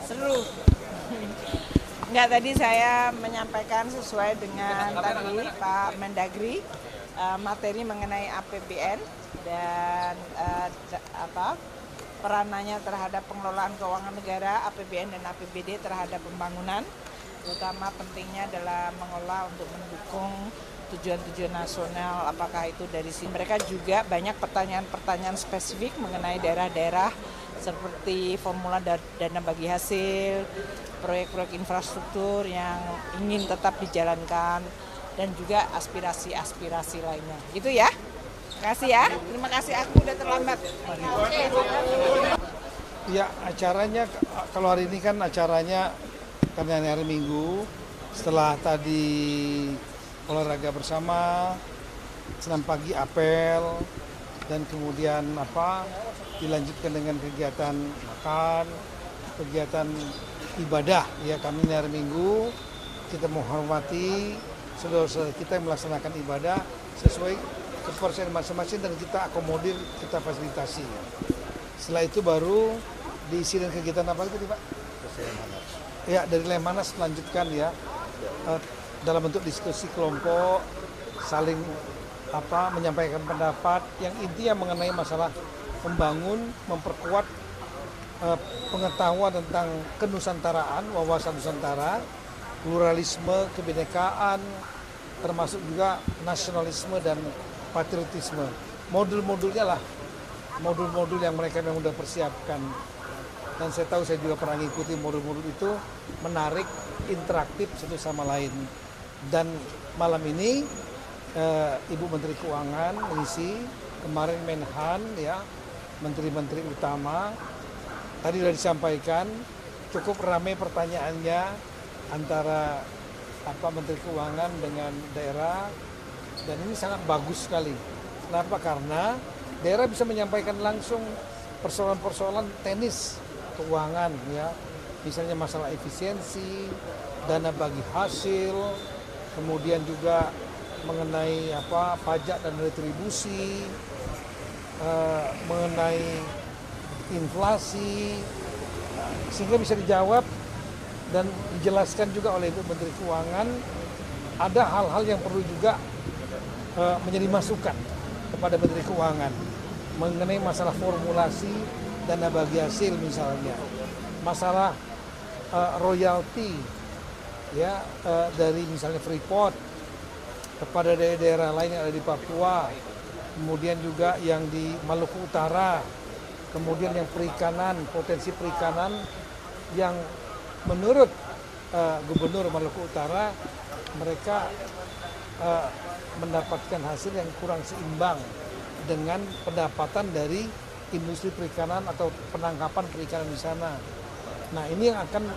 Seru. Enggak, tadi saya menyampaikan sesuai dengan tadi Pak Mendagri, materi mengenai APBN dan peranannya terhadap pengelolaan keuangan negara, APBN dan APBD terhadap pembangunan, terutama pentingnya adalah mengolah untuk mendukung tujuan-tujuan nasional, apakah itu dari sini. Mereka juga banyak pertanyaan-pertanyaan spesifik mengenai daerah-daerah seperti formula dana bagi hasil, proyek-proyek infrastruktur yang ingin tetap dijalankan, dan juga aspirasi-aspirasi lainnya. Gitu ya. Terima kasih ya. Terima kasih, aku udah terlambat. Ya, acaranya kalau hari ini kan acaranya karena hari Minggu, setelah tadi olahraga bersama, senam pagi apel, dan kemudian dilanjutkan dengan kegiatan makan, kegiatan ibadah. Ya, kami hari Minggu kita menghormati saudara-saudara kita yang melaksanakan ibadah sesuai kepercayaan masing-masing dan kita akomodir, kita fasilitasi. Setelah itu baru diisi dengan kegiatan apa itu Pak? Ya, dari Lemhanas melanjutkan ya dalam bentuk diskusi kelompok, saling menyampaikan pendapat yang intinya mengenai masalah membangun, memperkuat pengetahuan tentang kenusantaraan, wawasan Nusantara, pluralisme, kebinekaan, termasuk juga nasionalisme dan patriotisme. Modul-modulnya lah, modul-modul yang mereka memang sudah persiapkan. Dan saya tahu, saya juga pernah mengikuti modul-modul itu, menarik, interaktif satu sama lain. Dan malam ini Ibu Menteri Keuangan mengisi, kemarin Menhan ya, menteri-menteri utama. Tadi sudah disampaikan, cukup ramai pertanyaannya antara Menteri Keuangan dengan daerah, dan ini sangat bagus sekali. Kenapa? Karena daerah bisa menyampaikan langsung persoalan-persoalan teknis keuangan ya, misalnya masalah efisiensi, dana bagi hasil, kemudian juga mengenai pajak dan retribusi, mengenai inflasi, sehingga bisa dijawab dan dijelaskan juga oleh Ibu Menteri Keuangan. Ada hal-hal yang perlu juga menjadi masukan kepada Menteri Keuangan mengenai masalah formulasi dana bagi hasil, misalnya masalah royalti ya dari misalnya Freeport kepada daerah-daerah lain yang ada di Papua, kemudian juga yang di Maluku Utara, kemudian yang perikanan, potensi perikanan yang menurut Gubernur Maluku Utara mereka mendapatkan hasil yang kurang seimbang dengan pendapatan dari industri perikanan atau penangkapan perikanan di sana. Nah, ini yang akan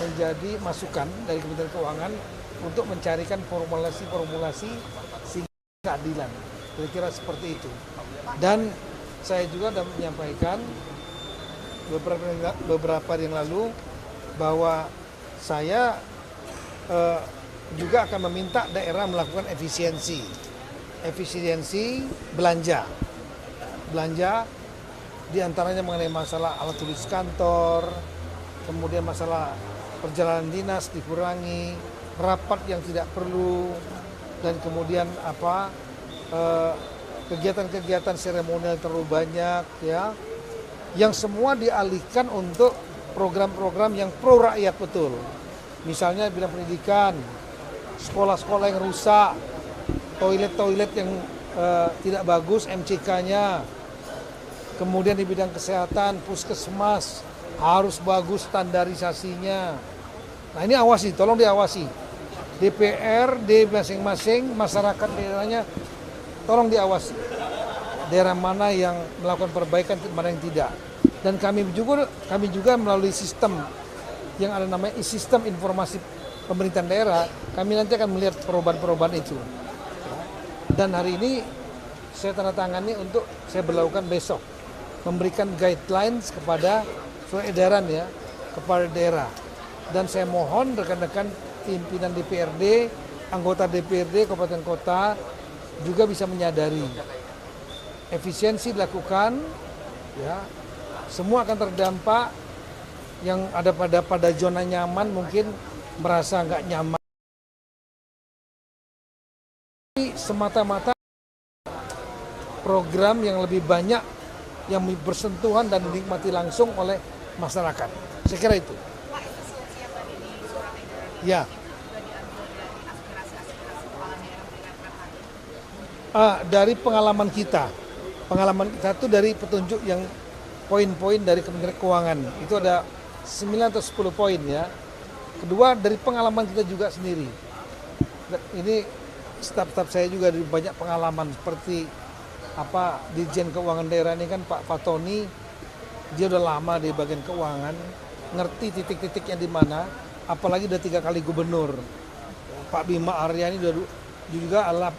menjadi masukan dari Kementerian Keuangan untuk mencarikan formulasi-formulasi sehingga keadilan. Kira-kira seperti itu. Dan saya juga sudah menyampaikan beberapa hari yang lalu bahwa saya juga akan meminta daerah melakukan efisiensi belanja diantaranya mengenai masalah alat tulis kantor, kemudian masalah perjalanan dinas dikurangi, rapat yang tidak perlu, dan kemudian kegiatan-kegiatan seremonial terlalu banyak ya, yang semua dialihkan untuk program-program yang pro rakyat betul. Misalnya bidang pendidikan, sekolah-sekolah yang rusak, toilet-toilet yang tidak bagus MCK-nya, kemudian di bidang kesehatan, puskesmas harus bagus standarisasinya. Nah, ini awasi, tolong diawasi. DPRD masing-masing, masyarakat daerahnya, tolong diawasi. Daerah mana yang melakukan perbaikan, mana yang tidak. Dan kami juga melalui sistem yang ada namanya sistem informasi pemerintahan daerah, kami nanti akan melihat perubahan-perubahan itu. Dan hari ini saya tanda tangani untuk saya berlakukan besok, memberikan guidelines kepada surat edaran ya, kepada daerah. Dan saya mohon rekan-rekan pimpinan DPRD, anggota DPRD kabupaten kota juga bisa menyadari efisiensi dilakukan ya, semua akan terdampak yang ada pada zona nyaman mungkin merasa nggak nyaman. Ini semata-mata program yang lebih banyak yang bersentuhan dan dinikmati langsung oleh masyarakat. Saya kira itu. Pak, itu siap tadi di surat edaran ini Ya. juga diambil dari aspirasi-aspirasi kepala daerah mendengarkan hal ini. Dari pengalaman kita itu dari petunjuk yang poin-poin dari Kementerian Keuangan itu ada 9 atau 10 poin ya. Kedua dari pengalaman kita juga sendiri. Ini staf-staf saya juga dari banyak pengalaman seperti Dirjen Keuangan Daerah ini kan Pak Fatoni, dia udah lama di bagian keuangan, ngerti titik-titiknya di mana, apalagi udah 3 kali gubernur. Pak Bima Aryani juga adalah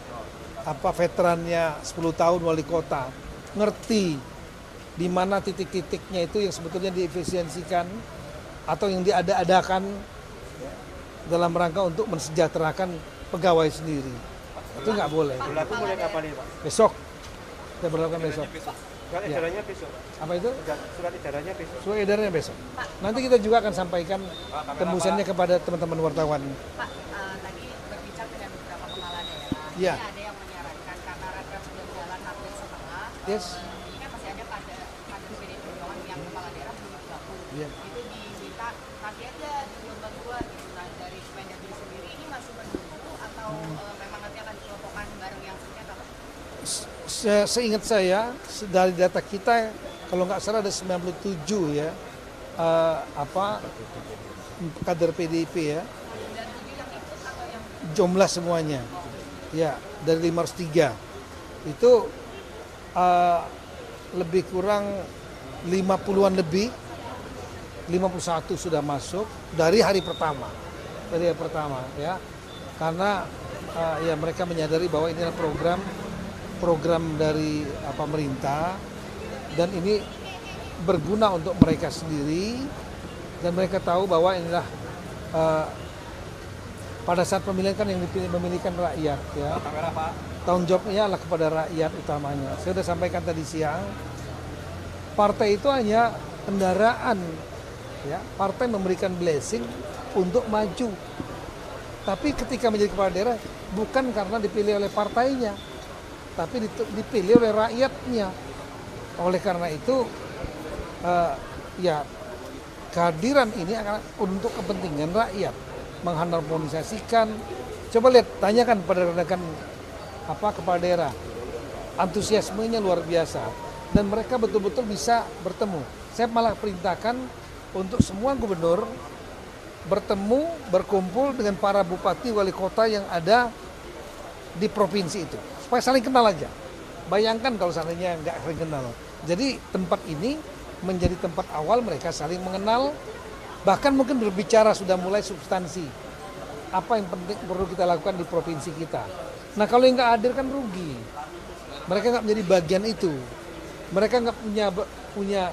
veterannya 10 tahun wali kota, ngerti di mana titik-titiknya itu yang sebetulnya diefisiensikan atau yang diada-adakan dalam rangka untuk mensejahterakan pegawai sendiri. Itu nggak boleh. Berlaku mulai kapan ini, Pak? Besok, kita berlakukan besok. Surat edarannya besok, Pak. Apa itu? Surat edarannya besok. Surat edarannya besok. Nanti kita juga akan sampaikan tembusannya kepada teman-teman wartawan. Pak, tadi berbicara dengan beberapa kepala daerah. Iya. Ini ada yang menyarankan karena Rakrab sudah jalan hampir setengah. Yes. Ini kan masih ada kader PDI Perjuangan yang kepala daerah belum bergabung. Iya. Itu diminta nanti aja gelombang kedua gitu. Nah, dari Kemendagri sendiri ini masih menunggu atau memang nanti akan dikelompokkan bareng yang sengketa, Pak? Seingat saya dari data kita kalau nggak salah ada 97 ya kader PDIP ya, jumlah semuanya ya dari 503 itu lebih kurang 50-an lebih, 51 sudah masuk dari hari pertama ya, karena ya mereka menyadari bahwa ini adalah program dari pemerintah dan ini berguna untuk mereka sendiri dan mereka tahu bahwa inilah pada saat pemilihan kan yang memilihkan rakyat ya. Tanggung jawabnya adalah kepada rakyat utamanya. Saya sudah sampaikan tadi siang, partai itu hanya kendaraan ya. Partai memberikan blessing untuk maju. Tapi ketika menjadi kepala daerah bukan karena dipilih oleh partainya, tapi dipilih oleh rakyatnya. Oleh karena itu ya kehadiran ini akan untuk kepentingan rakyat, mengharmonisasikan. Coba lihat, tanyakan pada rekan kepala daerah, antusiasmenya luar biasa dan mereka betul-betul bisa bertemu. Saya malah perintahkan untuk semua gubernur bertemu, berkumpul dengan para bupati wali kota yang ada di provinsi itu, supaya saling kenal aja. Bayangkan kalau seandainya nggak saling kenal. Jadi tempat ini menjadi tempat awal mereka saling mengenal, bahkan mungkin berbicara sudah mulai substansi. Apa yang penting perlu kita lakukan di provinsi kita. Nah kalau yang nggak hadir kan rugi. Mereka nggak menjadi bagian itu. Mereka nggak punya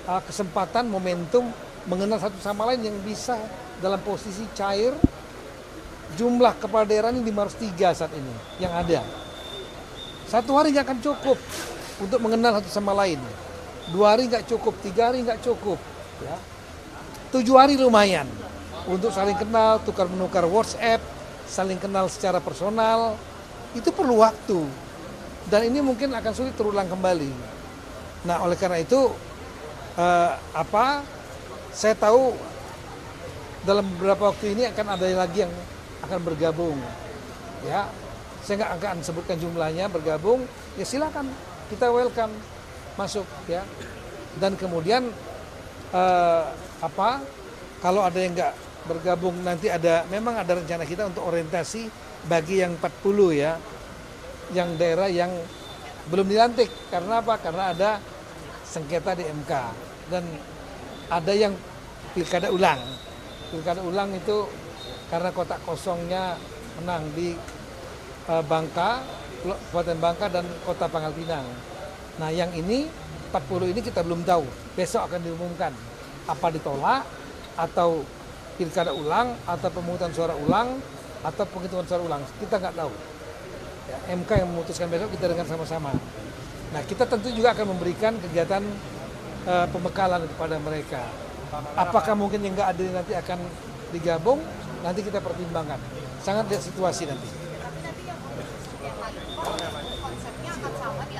kesempatan, momentum mengenal satu sama lain yang bisa dalam posisi cair. Jumlah kepala daerah ini 503 saat ini yang ada. 1 hari nggak akan cukup untuk mengenal satu sama lain. 2 hari nggak cukup, 3 hari nggak cukup. Ya. 7 hari lumayan untuk saling kenal, tukar menukar WhatsApp, saling kenal secara personal. Itu perlu waktu dan ini mungkin akan sulit terulang kembali. Nah oleh karena itu saya tahu dalam beberapa waktu ini akan ada lagi yang akan bergabung, ya. Saya nggak akan sebutkan jumlahnya bergabung, ya silakan kita welcome masuk, ya. Dan kemudian kalau ada yang nggak bergabung nanti memang ada rencana kita untuk orientasi bagi yang 40 ya, yang daerah yang belum dilantik. Karena apa? Karena ada sengketa di MK dan ada yang pilkada ulang. Pilkada ulang itu karena kotak kosongnya menang di Bangka, Kabupaten Bangka dan Kota Pangkal Pinang. Nah yang ini 40 ini kita belum tahu. Besok akan diumumkan apa ditolak atau pilkada ulang atau pemungutan suara ulang atau penghitungan suara ulang. Kita nggak tahu. Ya, MK yang memutuskan besok, kita dengar sama-sama. Nah kita tentu juga akan memberikan kegiatan pembekalan kepada mereka. Apakah mungkin yang nggak hadir nanti akan digabung? Nanti kita pertimbangkan. Sangat lihat situasi nanti. Tapi nanti yang untuk yang lain konsepnya akan sama di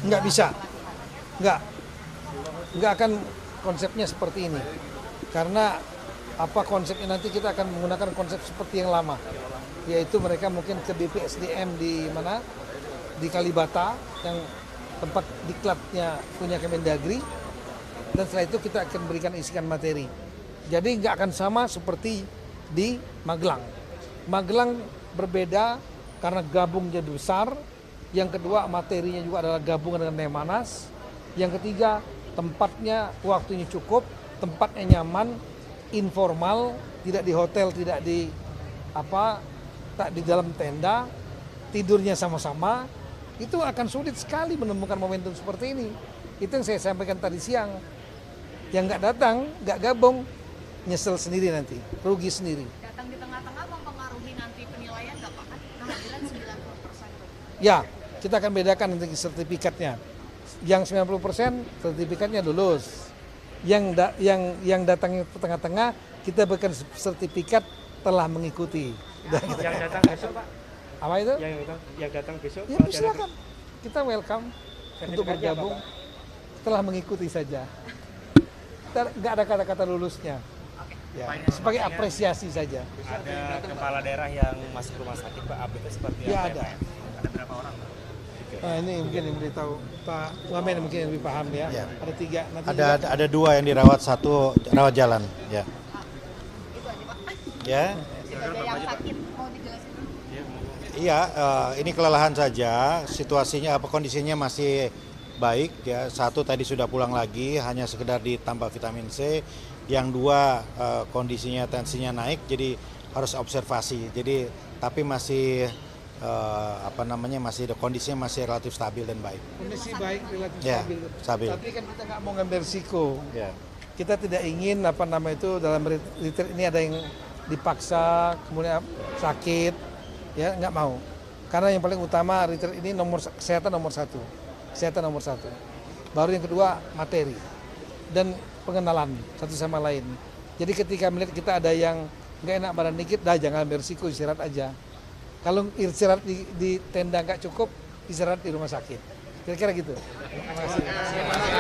Nggak bisa. Nggak akan konsepnya seperti ini. Karena apa konsepnya nanti kita akan menggunakan konsep seperti yang lama. Yaitu mereka mungkin ke BPSDM di mana? Di Kalibata yang tempat diklatnya punya Kemendagri. Dan setelah itu kita akan berikan isikan materi. Jadi nggak akan sama seperti di Magelang. Magelang berbeda karena gabung jadi besar. Yang kedua materinya juga adalah gabungan dengan Nemanas. Yang ketiga tempatnya waktunya cukup, tempatnya nyaman, informal, tidak di hotel, tidak di tak di dalam tenda, tidurnya sama-sama. Itu akan sulit sekali menemukan momentum seperti ini. Itu yang saya sampaikan tadi siang. Yang nggak datang, nggak gabung, nyesel sendiri nanti, rugi sendiri. datang di tengah-tengah mempengaruhi nanti penilaian nggak Pak? Kan kehadiran 90%. Ya, kita akan bedakan nanti sertifikatnya. Yang 90% sertifikatnya lulus. Yang datang ke tengah-tengah, kita berikan sertifikat telah mengikuti. Yang datang besok Pak? Apa itu? Yang datang besok? Ya silakan. Kita welcome untuk Sertifikatnya bergabung. apa, Pak? Telah mengikuti saja. Nggak ada kata-kata lulusnya. Ya, sebagai apresiasi saja. Ada kepala daerah yang masuk rumah sakit Pak, update seperti Ya, apa? ada. Pak? Ada berapa orang Pak? Nah, ini mungkin yang beritahu Pak Wamen mungkin yang lebih paham ya. Ya. Ada 3. Nanti Ada 2 yang dirawat, 1 rawat jalan. Ya. Itu aja Pak. Ya. Sebagai yang sakit mau dijelasin dulu. Iya, ini kelelahan saja. Situasinya kondisinya masih baik ya. 1 tadi sudah pulang lagi, hanya sekedar ditambah vitamin C. Yang 2 kondisinya tensinya naik, jadi harus observasi. Jadi tapi masih kondisinya masih relatif stabil dan baik. kondisi baik relatif Ya, stabil. Tapi kan kita nggak mau ngambil risiko. Ya. Kita tidak ingin dalam retreat ini ada yang dipaksa kemudian sakit, ya nggak mau. Karena yang paling utama retreat ini kesehatan nomor satu. Baru yang kedua materi dan pengenalan satu sama lain. Jadi ketika melihat kita ada yang nggak enak badan dikit, jangan ambil risiko, istirahat aja. Kalau istirahat di tenda nggak cukup, istirahat di rumah sakit. Kira-kira gitu. Terima kasih.